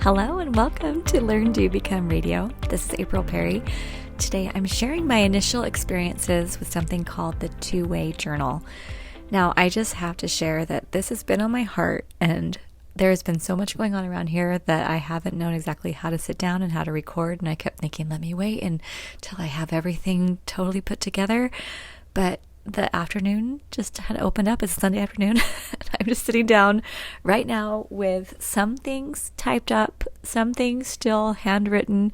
Hello and welcome to Learn, Do, Become Radio. This is April Perry. Today I'm sharing my initial experiences with something called the two-way journal. Now, I just have to share that this has been on my heart, and there has been so much going on around here that I haven't known exactly how to sit down and how to record, and I kept thinking, let me wait until I have everything totally put together. But the afternoon just had opened up. It's Sunday afternoon. I'm just sitting down right now with some things typed up, some things still handwritten,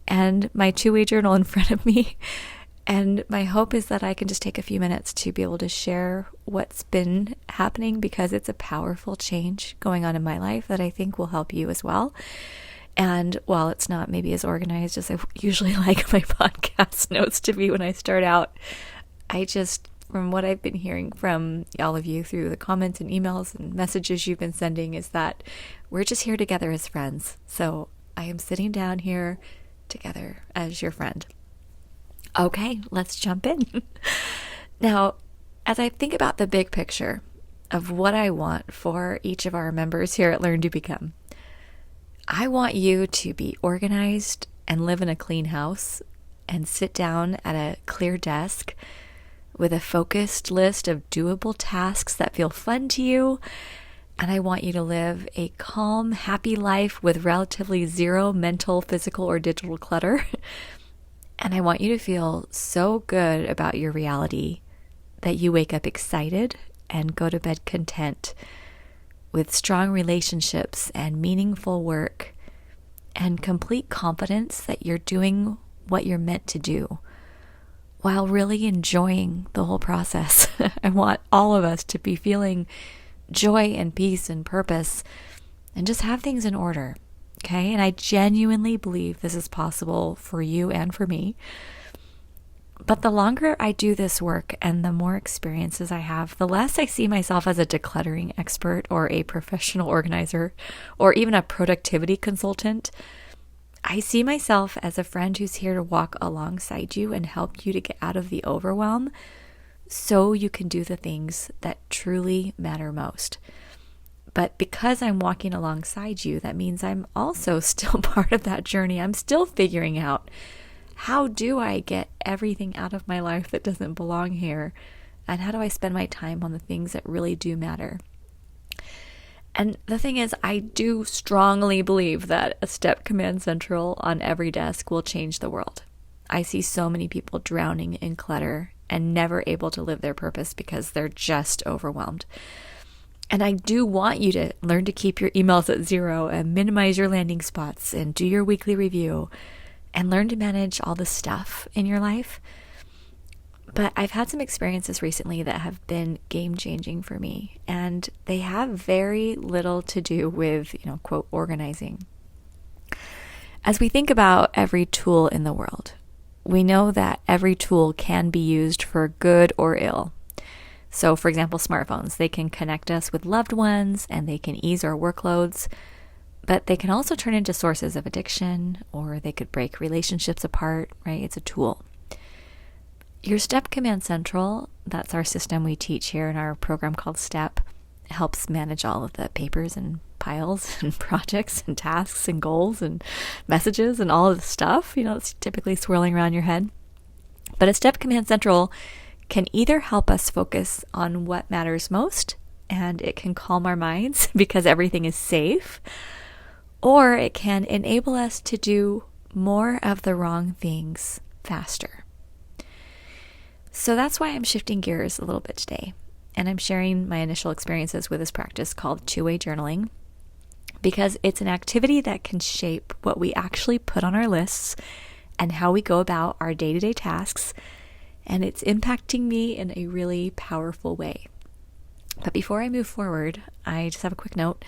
and my two-way journal in front of me. And my hope is that I can just take a few minutes to be able to share what's been happening, because it's a powerful change going on in my life that I think will help you as well. And while it's not maybe as organized as I usually like my podcast notes to be when I start out, from what I've been hearing from all of you through the comments and emails and messages you've been sending, is that we're just here together as friends. So I am sitting down here together as your friend. Okay, let's jump in. Now, as I think about the big picture of what I want for each of our members here at Learn to Become, I want you to be organized and live in a clean house and sit down at a clear desk with a focused list of doable tasks that feel fun to you. And I want you to live a calm, happy life with relatively zero mental, physical, or digital clutter. And I want you to feel so good about your reality that you wake up excited and go to bed content, with strong relationships and meaningful work and complete confidence that you're doing what you're meant to do, while really enjoying the whole process. I want all of us to be feeling joy and peace and purpose and just have things in order, okay? And I genuinely believe this is possible for you and for me. But the longer I do this work and the more experiences I have, the less I see myself as a decluttering expert or a professional organizer or even a productivity consultant. I see myself as a friend who's here to walk alongside you and help you to get out of the overwhelm so you can do the things that truly matter most. But because I'm walking alongside you, that means I'm also still part of that journey. I'm still figuring out, how do I get everything out of my life that doesn't belong here? And how do I spend my time on the things that really do matter? And the thing is, I do strongly believe that a step command central on every desk will change the world. I see so many people drowning in clutter and never able to live their purpose because they're just overwhelmed. And I do want you to learn to keep your emails at zero and minimize your landing spots and do your weekly review and learn to manage all the stuff in your life. But I've had some experiences recently that have been game-changing for me, and they have very little to do with, quote, organizing. As we think about every tool in the world, we know that every tool can be used for good or ill. So, for example, smartphones, they can connect us with loved ones and they can ease our workloads, but they can also turn into sources of addiction, or they could break relationships apart, right? It's a tool. Your STEP Command Central, that's our system we teach here in our program called STEP, helps manage all of the papers and piles and projects and tasks and goals and messages and all of the stuff, it's typically swirling around your head. But a STEP Command Central can either help us focus on what matters most, and it can calm our minds because everything is safe, or it can enable us to do more of the wrong things faster. So that's why I'm shifting gears a little bit today, and I'm sharing my initial experiences with this practice called two-way journaling, because it's an activity that can shape what we actually put on our lists and how we go about our day-to-day tasks, and it's impacting me in a really powerful way. But before I move forward, I just have a quick note.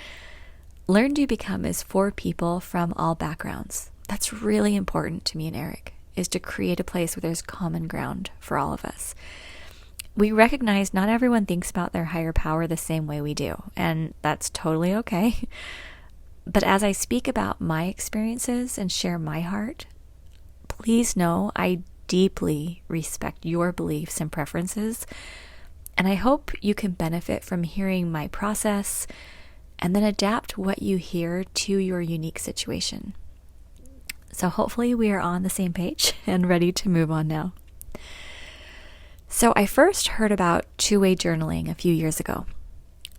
Learn to Become is for people from all backgrounds. That's really important to me and Eric, is to create a place where there's common ground for all of us. We recognize not everyone thinks about their higher power the same way we do, and that's totally okay. But as I speak about my experiences and share my heart, please know I deeply respect your beliefs and preferences, and I hope you can benefit from hearing my process and then adapt what you hear to your unique situation. So hopefully we are on the same page and ready to move on now. So I first heard about two-way journaling a few years ago.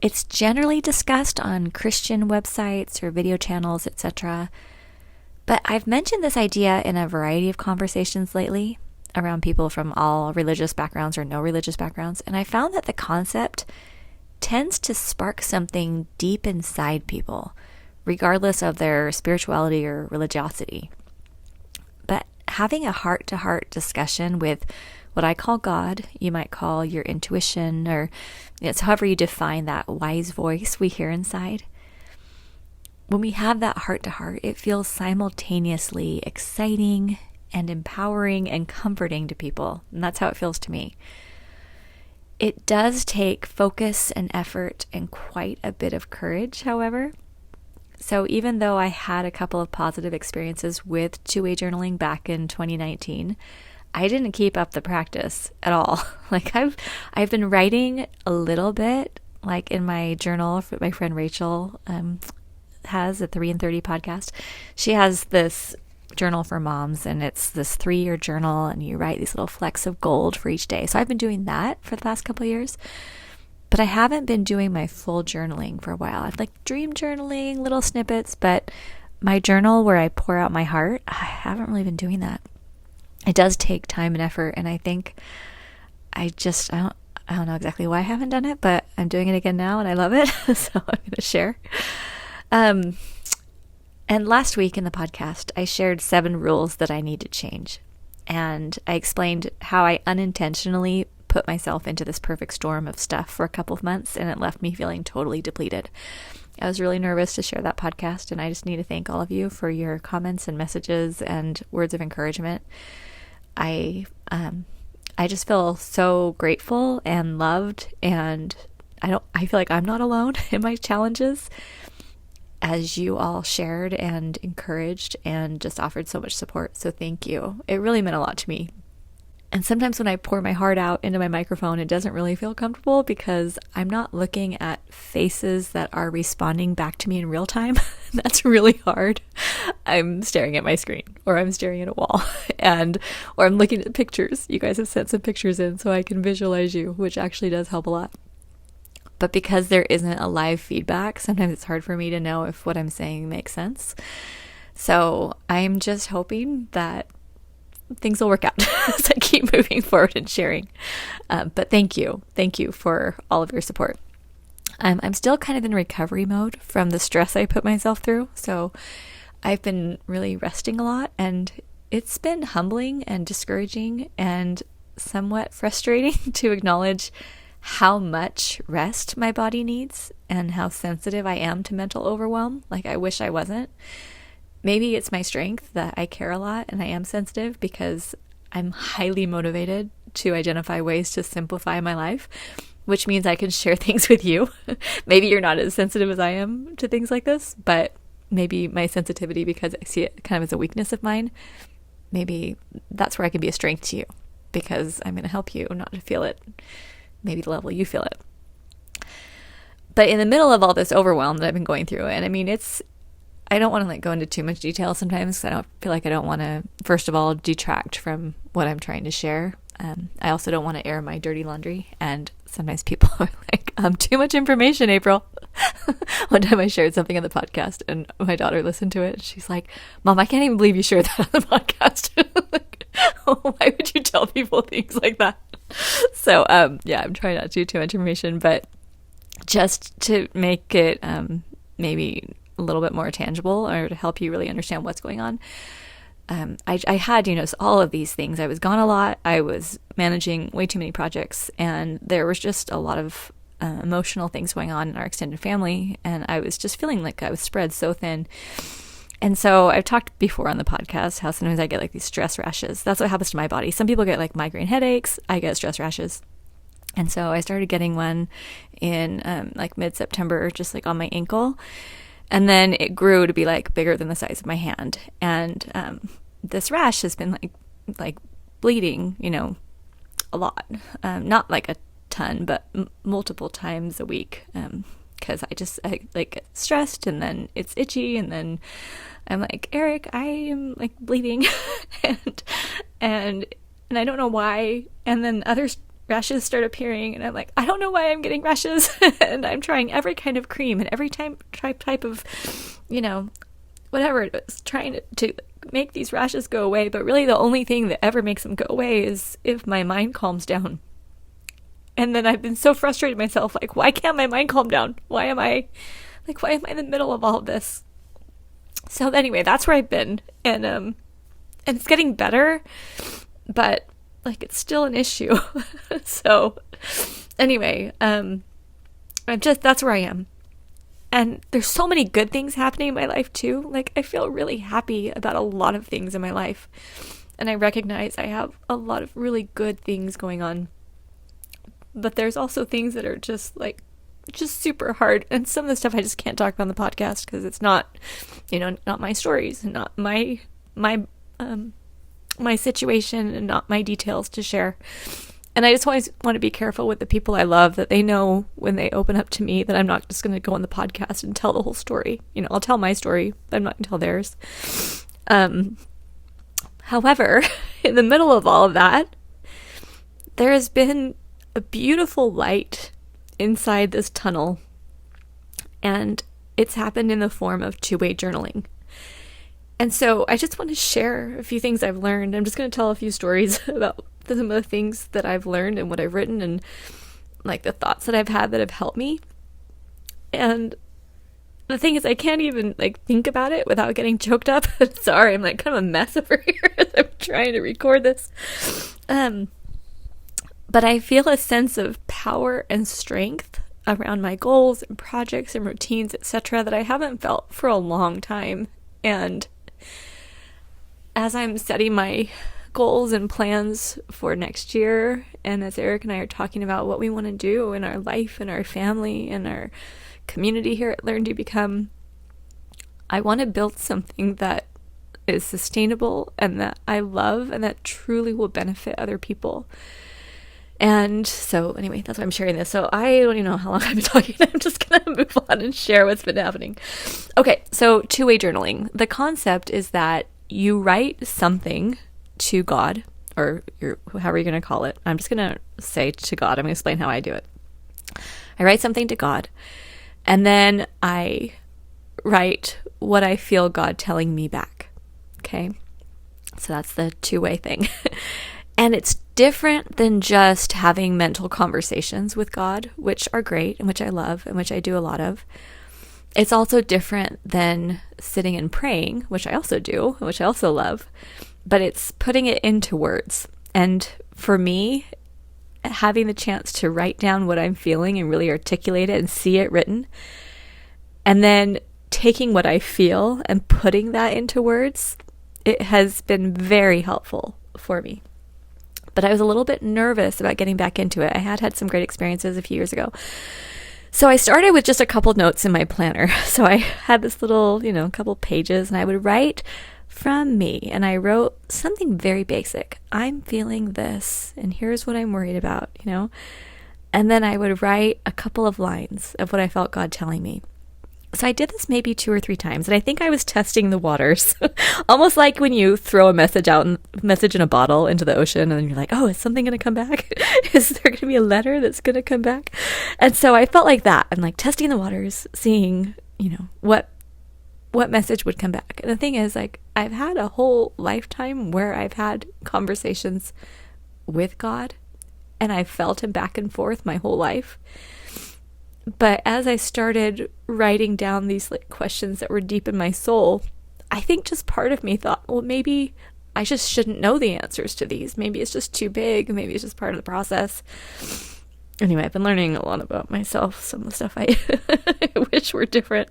It's generally discussed on Christian websites or video channels, etc. But I've mentioned this idea in a variety of conversations lately around people from all religious backgrounds or no religious backgrounds, and I found that the concept tends to spark something deep inside people, regardless of their spirituality or religiosity. But having a heart-to-heart discussion with what I call God, you might call your intuition, or it's however you define that wise voice we hear inside. When we have that heart-to-heart, it feels simultaneously exciting and empowering and comforting to people. And that's how it feels to me. It does take focus and effort and quite a bit of courage, however. So even though I had a couple of positive experiences with two-way journaling back in 2019, I didn't keep up the practice at all. Like I've been writing a little bit, like in my journal. My friend Rachel has a 3 in 30 podcast. She has this journal for moms, and it's this 3-year journal, and you write these little flecks of gold for each day. So I've been doing that for the past couple of years, but I haven't been doing my full journaling for a while. I've like dream journaling, little snippets, but my journal where I pour out my heart, I haven't really been doing that. It does take time and effort, and I think I don't know exactly why I haven't done it, but I'm doing it again now, and I love it, so I'm going to share. And last week in the podcast, I shared 7 rules that I need to change. And I explained how I unintentionally put myself into this perfect storm of stuff for a couple of months, and it left me feeling totally depleted. I was really nervous to share that podcast, and I just need to thank all of you for your comments and messages and words of encouragement. I just feel so grateful and loved, and I feel like I'm not alone in my challenges, as you all shared and encouraged and just offered so much support. So thank you. It really meant a lot to me. And sometimes when I pour my heart out into my microphone, it doesn't really feel comfortable because I'm not looking at faces that are responding back to me in real time. That's really hard. I'm staring at my screen, or I'm staring at a wall, or I'm looking at pictures. You guys have sent some pictures in so I can visualize you, which actually does help a lot. But because there isn't a live feedback, sometimes it's hard for me to know if what I'm saying makes sense. So I'm just hoping that things will work out as I keep moving forward and sharing. But thank you for all of your support. I'm still kind of in recovery mode from the stress I put myself through. So I've been really resting a lot, and it's been humbling and discouraging and somewhat frustrating to acknowledge how much rest my body needs and how sensitive I am to mental overwhelm. Like, I wish I wasn't. Maybe it's my strength that I care a lot and I am sensitive because I'm highly motivated to identify ways to simplify my life, which means I can share things with you. Maybe you're not as sensitive as I am to things like this, but maybe my sensitivity, because I see it kind of as a weakness of mine, maybe that's where I can be a strength to you, because I'm going to help you not to feel it, maybe the level you feel it. But in the middle of all this overwhelm that I've been going through, and I mean, I don't want to go into too much detail sometimes, because I don't feel like I don't want to, first of all, detract from what I'm trying to share. I also don't want to air my dirty laundry, and sometimes people are like, too much information, April. One time I shared something on the podcast, and my daughter listened to it, and she's like, Mom, I can't even believe you shared that on the podcast. Like, why would you tell people things like that? So, yeah, I'm trying not to do too much information, but just to make it maybe a little bit more tangible, or to help you really understand what's going on. I had, all of these things. I was gone a lot. I was managing way too many projects, and there was just a lot of emotional things going on in our extended family, and I was just feeling like I was spread so thin. And so I've talked before on the podcast how sometimes I get like these stress rashes. That's what happens to my body. Some people get like migraine headaches. I get stress rashes. And so I started getting one in like mid-September, just like on my ankle. And then it grew to be like bigger than the size of my hand. And this rash has been like bleeding, a lot. Not like a ton, but multiple times a week. because I like get stressed, and then it's itchy, and then I'm like, Eric, I am like bleeding and I don't know why. And then other rashes start appearing, and I'm like, I don't know why I'm getting rashes. And I'm trying every kind of cream and every type of, whatever it is, trying to make these rashes go away. But really the only thing that ever makes them go away is if my mind calms down. And then I've been so frustrated myself, like, why can't my mind calm down? Why am I in the middle of all of this? So anyway, that's where I've been. And it's getting better, but like it's still an issue. So anyway, that's where I am. And there's so many good things happening in my life too. Like, I feel really happy about a lot of things in my life. And I recognize I have a lot of really good things going on. But there's also things that are just super hard. And some of the stuff I just can't talk about on the podcast because it's not, not my stories and not my situation and not my details to share. And I just always want to be careful with the people I love, that they know when they open up to me that I'm not just going to go on the podcast and tell the whole story. I'll tell my story, but I'm not going to tell theirs. However, in the middle of all of that, there has been a beautiful light inside this tunnel, and it's happened in the form of two-way journaling. And so I just want to share a few things I've learned. I'm just going to tell a few stories about some of the things that I've learned and what I've written, and like the thoughts that I've had that have helped me. And the thing is, I can't even like think about it without getting choked up. Sorry, I'm like kind of a mess over here as I'm trying to record this. But I feel a sense of power and strength around my goals and projects and routines, etc., that I haven't felt for a long time. And as I'm setting my goals and plans for next year, and as Eric and I are talking about what we want to do in our life and our family and our community here at Learn to Become, I want to build something that is sustainable and that I love and that truly will benefit other people. And so anyway, that's why I'm sharing this. So I don't even know how long I've been talking. I'm just going to move on and share what's been happening. Okay, so two-way journaling. The concept is that you write something to God, or however you're going to call it. I'm just going to say to God. I'm going to explain how I do it. I write something to God, and then I write what I feel God telling me back. Okay? So that's the two-way thing. And it's different than just having mental conversations with God, which are great and which I love and which I do a lot of. It's also different than sitting and praying, which I also do, which I also love, but it's putting it into words. And for me, having the chance to write down what I'm feeling and really articulate it and see it written, and then taking what I feel and putting that into words, it has been very helpful for me. But I was a little bit nervous about getting back into it. I had some great experiences a few years ago. So I started with just a couple notes in my planner. So I had this little, couple pages, and I would write from me. And I wrote something very basic. I'm feeling this, and here's what I'm worried about, And then I would write a couple of lines of what I felt God telling me. So I did this maybe 2 or 3 times, and I think I was testing the waters. Almost like when you throw a message in a bottle into the ocean, and then you're like, oh, is something going to come back? Is there going to be a letter that's going to come back? And so I felt like that. I'm like testing the waters, seeing, what message would come back. And the thing is, like, I've had a whole lifetime where I've had conversations with God, and I've felt him back and forth my whole life. But as I started writing down these questions that were deep in my soul, I think just part of me thought, well, maybe I just shouldn't know the answers to these. Maybe it's just too big. Maybe it's just part of the process. Anyway, I've been learning a lot about myself, some of the stuff I wish were different.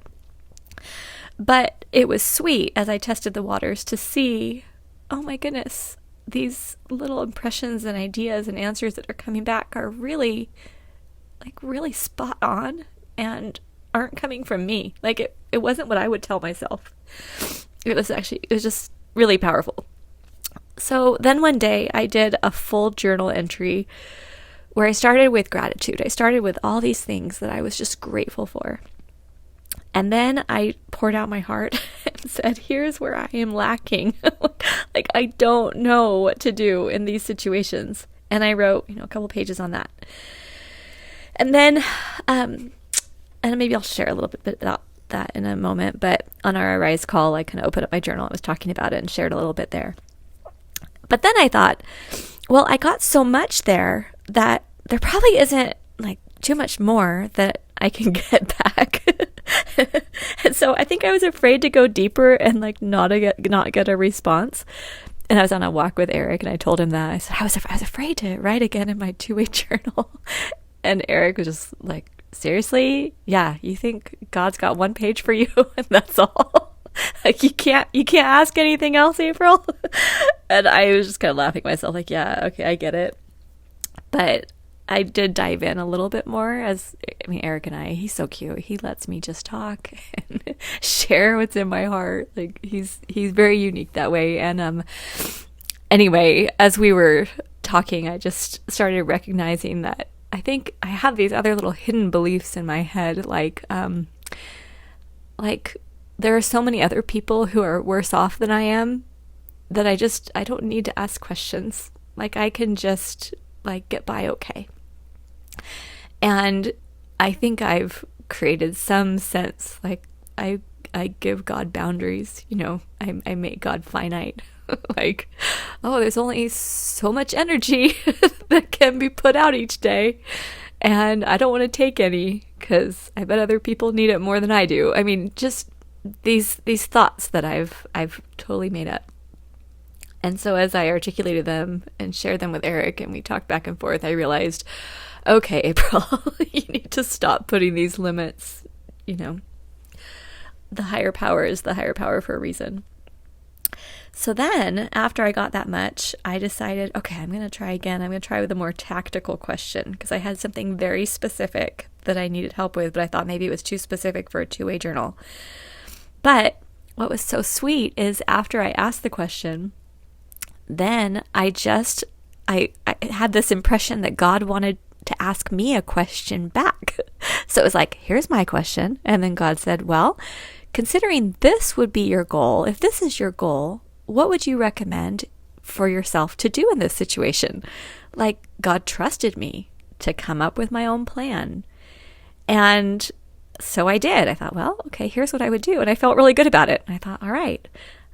But it was sweet as I tested the waters to see, oh my goodness, these little impressions and ideas and answers that are coming back are really spot on and aren't coming from me. Like it wasn't what I would tell myself. It was just really powerful. So then one day I did a full journal entry where I started with gratitude. I started with all these things that I was just grateful for. And then I poured out my heart and said, here's where I am lacking. Like, I don't know what to do in these situations. And I wrote, a couple pages on that. And then, and maybe I'll share a little bit about that in a moment, but on our Arise call, I kind of opened up my journal. I was talking about it and shared a little bit there. But then I thought, well, I got so much there that there probably isn't like too much more that I can get back. And so I think I was afraid to go deeper and like not get a response. And I was on a walk with Eric, and I told him that. I said, I was afraid to write again in my 2-way journal. And Eric was just like, seriously? Yeah, you think God's got one page for you and that's all? Like, you can't ask anything else, April? And I was just kind of laughing myself, like, yeah, okay, I get it. But I did dive in a little bit more Eric and I, he's so cute. He lets me just talk and share what's in my heart. Like, he's very unique that way. And anyway, as we were talking, I just started recognizing that I think I have these other little hidden beliefs in my head, like there are so many other people who are worse off than I am that I don't need to ask questions. Like, I can just like get by okay. And I think I've created some sense, like I give God boundaries, I make God finite. Like, oh, there's only so much energy that can be put out each day, and I don't want to take any because I bet other people need it more than I do. I mean, just these thoughts that I've totally made up. And so as I articulated them and shared them with Eric and we talked back and forth, I realized, okay, April, you need to stop putting these limits. The higher power is the higher power for a reason. So then, after I got that much, I decided, okay, I'm going to try again. I'm going to try with a more tactical question because I had something very specific that I needed help with, but I thought maybe it was too specific for a 2-way journal. But what was so sweet is after I asked the question, then I had this impression that God wanted to ask me a question back. So it was like, here's my question. And then God said, well, considering this would be your goal, if this is your goal, what would you recommend for yourself to do in this situation? Like, God trusted me to come up with my own plan. And so I did. I thought, well, okay, here's what I would do. And I felt really good about it. And I thought, all right,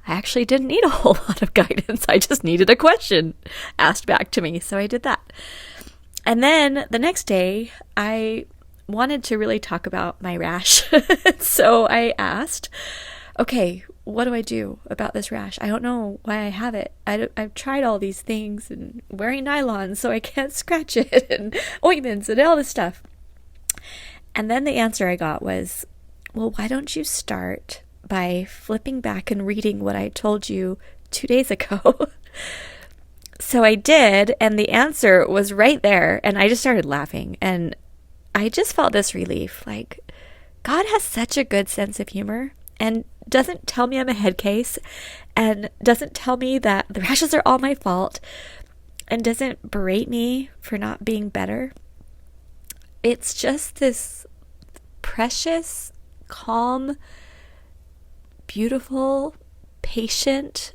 I actually didn't need a whole lot of guidance. I just needed a question asked back to me. So I did that. And then the next day, I wanted to really talk about my rash. So I asked, okay, what do I do about this rash? I don't know why I have it. I've tried all these things and wearing nylon so I can't scratch it and ointments and all this stuff. And then the answer I got was, well, why don't you start by flipping back and reading what I told you 2 days ago? So I did, and the answer was right there, and I just started laughing, and I just felt this relief. Like, God has such a good sense of humor and doesn't tell me I'm a head case and doesn't tell me that the rashes are all my fault and doesn't berate me for not being better. It's just this precious, calm, beautiful, patient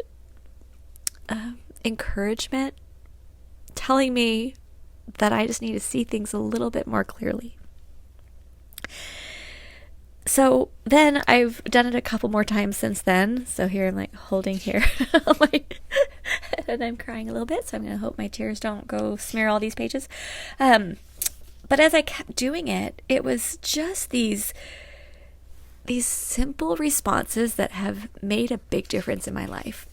encouragement telling me that I just need to see things a little bit more clearly. So then I've done it a couple more times since then. So here I'm like holding here and I'm crying a little bit. So I'm going to hope my tears don't go smear all these pages. But as I kept doing it, it was just these simple responses that have made a big difference in my life.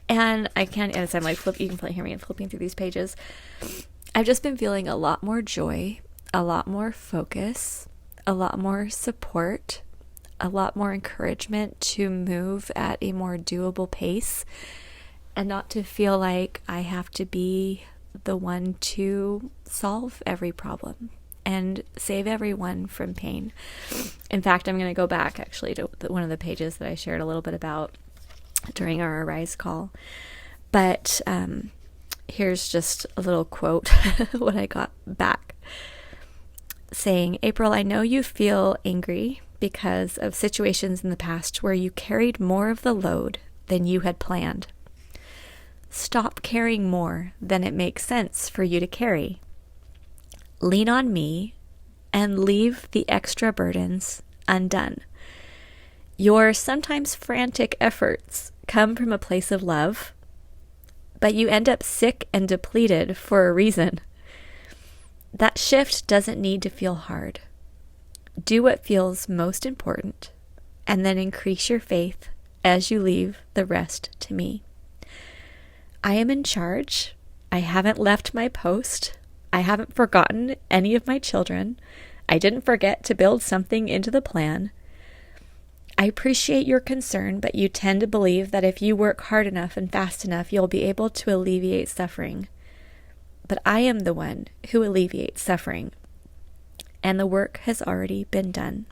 And I can't, as I'm like you can hear me flipping through these pages. I've just been feeling a lot more joy, a lot more focus, a lot more support, a lot more encouragement to move at a more doable pace and not to feel like I have to be the one to solve every problem and save everyone from pain. In fact, I'm going to go back actually to one of the pages that I shared a little bit about during our Arise call. But here's just a little quote what I got back saying, April, I know you feel angry because of situations in the past where you carried more of the load than you had planned. Stop carrying more than it makes sense for you to carry. Lean on me and leave the extra burdens undone. Your sometimes frantic efforts come from a place of love, but you end up sick and depleted for a reason. That shift doesn't need to feel hard. Do what feels most important, and then increase your faith as you leave the rest to me. I am in charge. I haven't left my post. I haven't forgotten any of my children. I didn't forget to build something into the plan. I appreciate your concern, but you tend to believe that if you work hard enough and fast enough, you'll be able to alleviate suffering. But I am the one who alleviates suffering, and the work has already been done.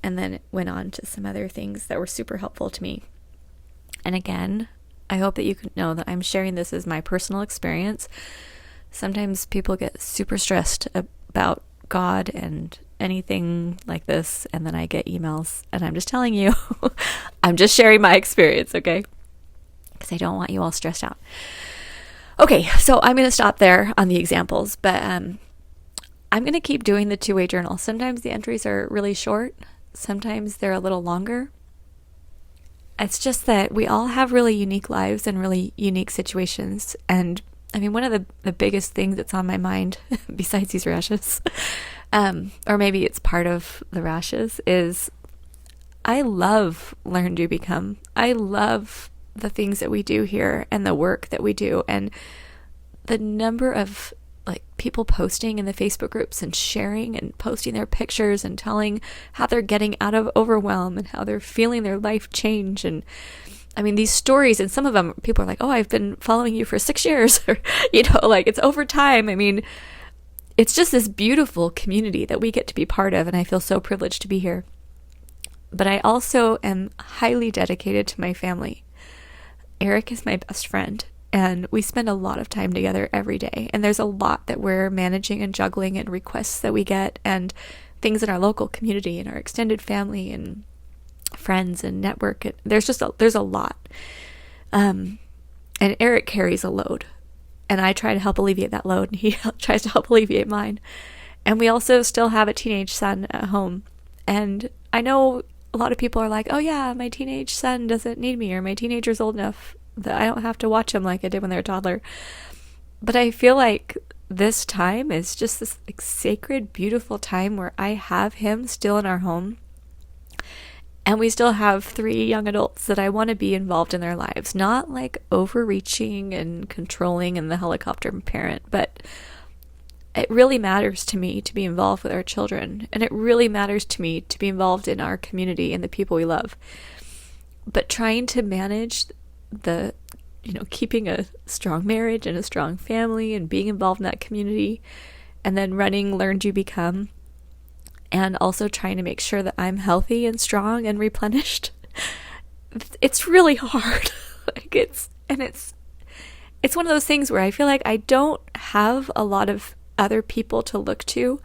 And then it went on to some other things that were super helpful to me. And again, I hope that you can know that I'm sharing this as my personal experience. Sometimes people get super stressed about God and anything like this, and then I get emails, and I'm just telling you, I'm just sharing my experience, okay? Because I don't want you all stressed out. Okay, so I'm going to stop there on the examples, but I'm going to keep doing the two-way journal. Sometimes the entries are really short, sometimes they're a little longer. It's just that we all have really unique lives and really unique situations, and I mean, one of the biggest things that's on my mind, besides these rashes, or maybe it's part of the rashes, is I love Learn, Do, Become. I love the things that we do here and the work that we do, and the number of people posting in the Facebook groups and sharing and posting their pictures and telling how they're getting out of overwhelm and how they're feeling their life change. And I mean, these stories, and some of them, people are like, oh, I've been following you for 6 years, or, it's over time. I mean, it's just this beautiful community that we get to be part of, and I feel so privileged to be here. But I also am highly dedicated to my family. Eric is my best friend, and we spend a lot of time together every day, and there's a lot that we're managing and juggling, and requests that we get, and things in our local community and our extended family and friends and network. There's a lot. And Eric carries a load, and I try to help alleviate that load, and he tries to help alleviate mine. And we also still have a teenage son at home. And I know a lot of people are like, oh yeah, my teenage son doesn't need me, or my teenager's old enough that I don't have to watch him like I did when they were a toddler. But I feel like this time is just this sacred, beautiful time where I have him still in our home. And we still have 3 young adults that I want to be involved in their lives. Not like overreaching and controlling and the helicopter parent, but it really matters to me to be involved with our children. And it really matters to me to be involved in our community and the people we love. But trying to manage the, keeping a strong marriage and a strong family and being involved in that community, and then running Learn, Do, Become, and also trying to make sure that I'm healthy and strong and replenished. It's really hard. It's one of those things where I feel like I don't have a lot of other people to look to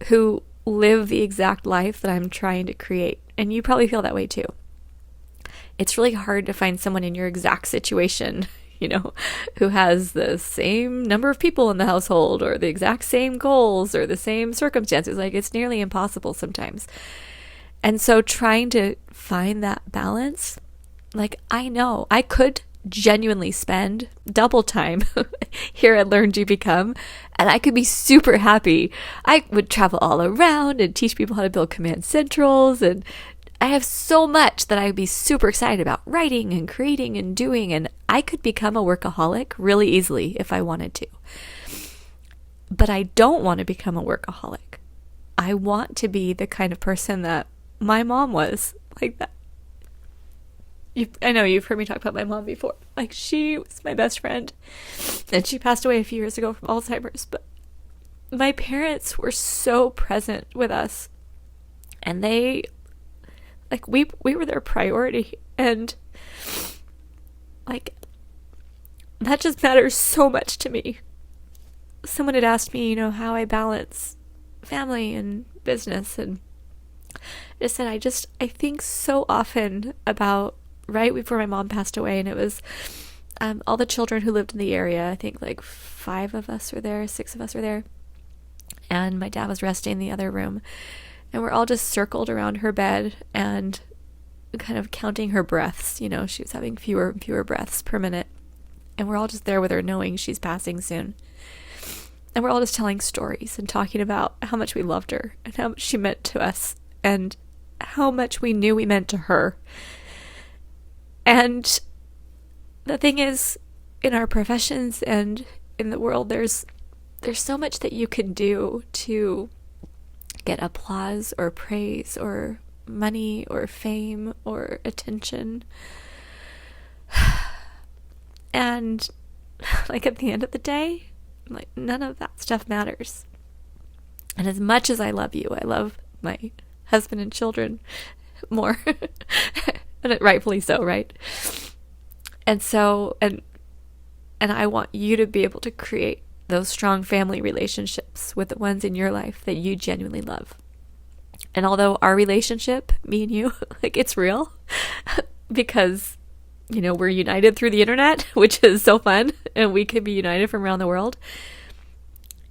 who live the exact life that I'm trying to create. And you probably feel that way too. It's really hard to find someone in your exact situation, who has the same number of people in the household, or the exact same goals, or the same circumstances. It's nearly impossible sometimes. And so trying to find that balance, I know I could genuinely spend double time here at Learn, Do, Become, and I could be super happy. I would travel all around and teach people how to build command centrals, and I have so much that I would be super excited about writing and creating and doing, and I could become a workaholic really easily if I wanted to. But I don't want to become a workaholic. I want to be the kind of person that my mom was, like that. I know you've heard me talk about my mom before. She was my best friend, and she passed away a few years ago from Alzheimer's, but my parents were so present with us, and they we were their priority. And that just matters so much to me. Someone had asked me, how I balance family and business, and I just said, I think so often about right before my mom passed away, and it was all the children who lived in the area. I think like 5 of us were there, 6 of us were there, and my dad was resting in the other room, and we're all just circled around her bed and kind of counting her breaths. She was having fewer and fewer breaths per minute, and we're all just there with her, knowing she's passing soon. And we're all just telling stories and talking about how much we loved her and how much she meant to us and how much we knew we meant to her. And the thing is, in our professions and in the world, there's so much that you can do to get applause or praise or money or fame or attention. And like at the end of the day, like none of that stuff matters. And as much as I love you, I love my husband and children more. And rightfully so, right? And so, and I want you to be able to create those strong family relationships with the ones in your life that you genuinely love. And although our relationship, me and you, like it's real because, we're united through the internet, which is so fun, and we can be united from around the world.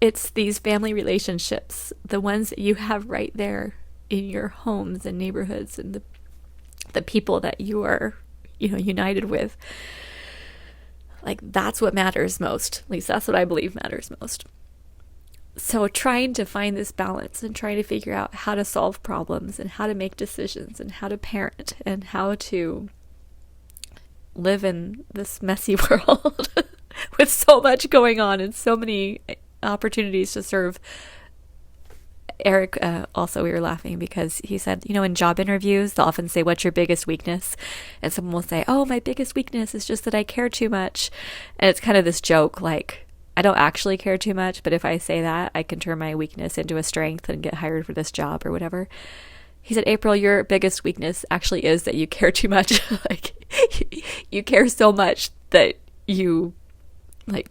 It's these family relationships, the ones that you have right there in your homes and neighborhoods, and the people that you are, united with. Like that's what matters most. At least that's what I believe matters most. So trying to find this balance and trying to figure out how to solve problems and how to make decisions and how to parent and how to live in this messy world with so much going on and so many opportunities to serve. Eric, also, we were laughing because he said, in job interviews, they'll often say, what's your biggest weakness? And someone will say, oh, my biggest weakness is just that I care too much. And it's kind of this joke, like, I don't actually care too much, but if I say that, I can turn my weakness into a strength and get hired for this job or whatever. He said, April, your biggest weakness actually is that you care too much. Like, you care so much that you, like,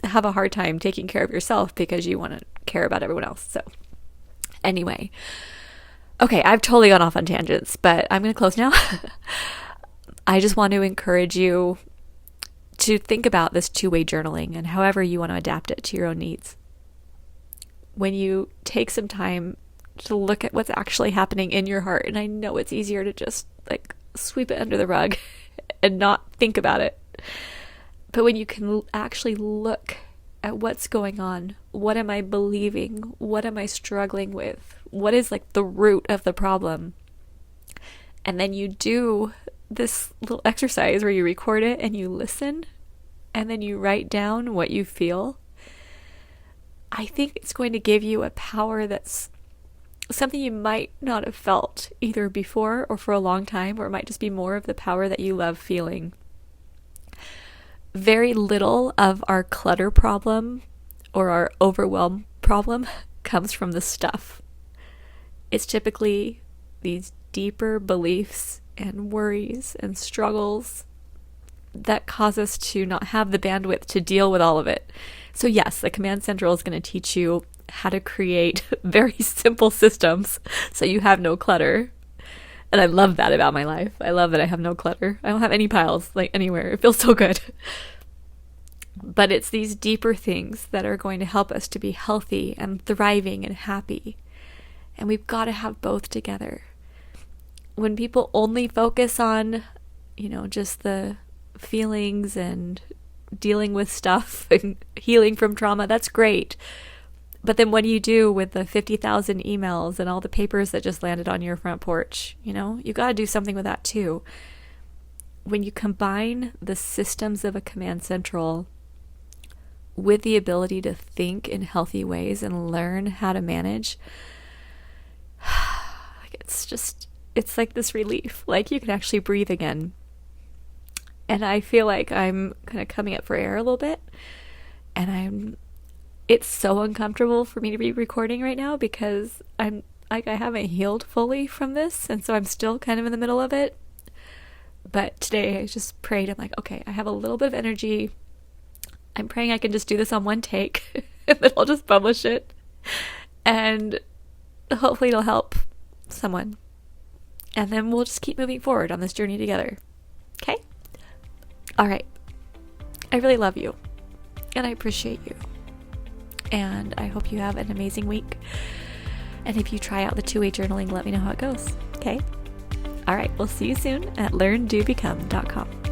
have a hard time taking care of yourself because you want to care about everyone else. So anyway, okay, I've totally gone off on tangents, but I'm going to close now. I just want to encourage you to think about this two-way journaling and however you want to adapt it to your own needs. When you take some time to look at what's actually happening in your heart, and I know it's easier to just like sweep it under the rug and not think about it, but when you can actually look at what's going on, what am I believing, what am I struggling with, what is like the root of the problem, and then you do this little exercise where you record it and you listen and then you write down what you feel, I think it's going to give you a power that's something you might not have felt either before or for a long time, or it might just be more of the power that you love feeling. Very little of our clutter problem or our overwhelm problem comes from the stuff. It's typically these deeper beliefs and worries and struggles that cause us to not have the bandwidth to deal with all of it. So yes, the Command Central is going to teach you how to create very simple systems so you have no clutter. And I love that about my life. I love that I have no clutter. I don't have any piles like anywhere. It feels so good. But it's these deeper things that are going to help us to be healthy and thriving and happy. And we've got to have both together. When people only focus on, just the feelings and dealing with stuff and healing from trauma, that's great. But then what do you do with the 50,000 emails and all the papers that just landed on your front porch? You got to do something with that too. When you combine the systems of a Command Central with the ability to think in healthy ways and learn how to manage, it's like this relief. Like you can actually breathe again. And I feel like I'm kind of coming up for air a little bit. And it's so uncomfortable for me to be recording right now because I haven't healed fully from this. And so I'm still kind of in the middle of it. But today I just prayed. I'm like, okay, I have a little bit of energy. I'm praying I can just do this on one take and then I'll just publish it. And hopefully it'll help someone. And then we'll just keep moving forward on this journey together. Okay? All right. I really love you. And I appreciate you. And I hope you have an amazing week. And if you try out the two-way journaling, let me know how it goes. Okay? All right. We'll see you soon at learndobecome.com.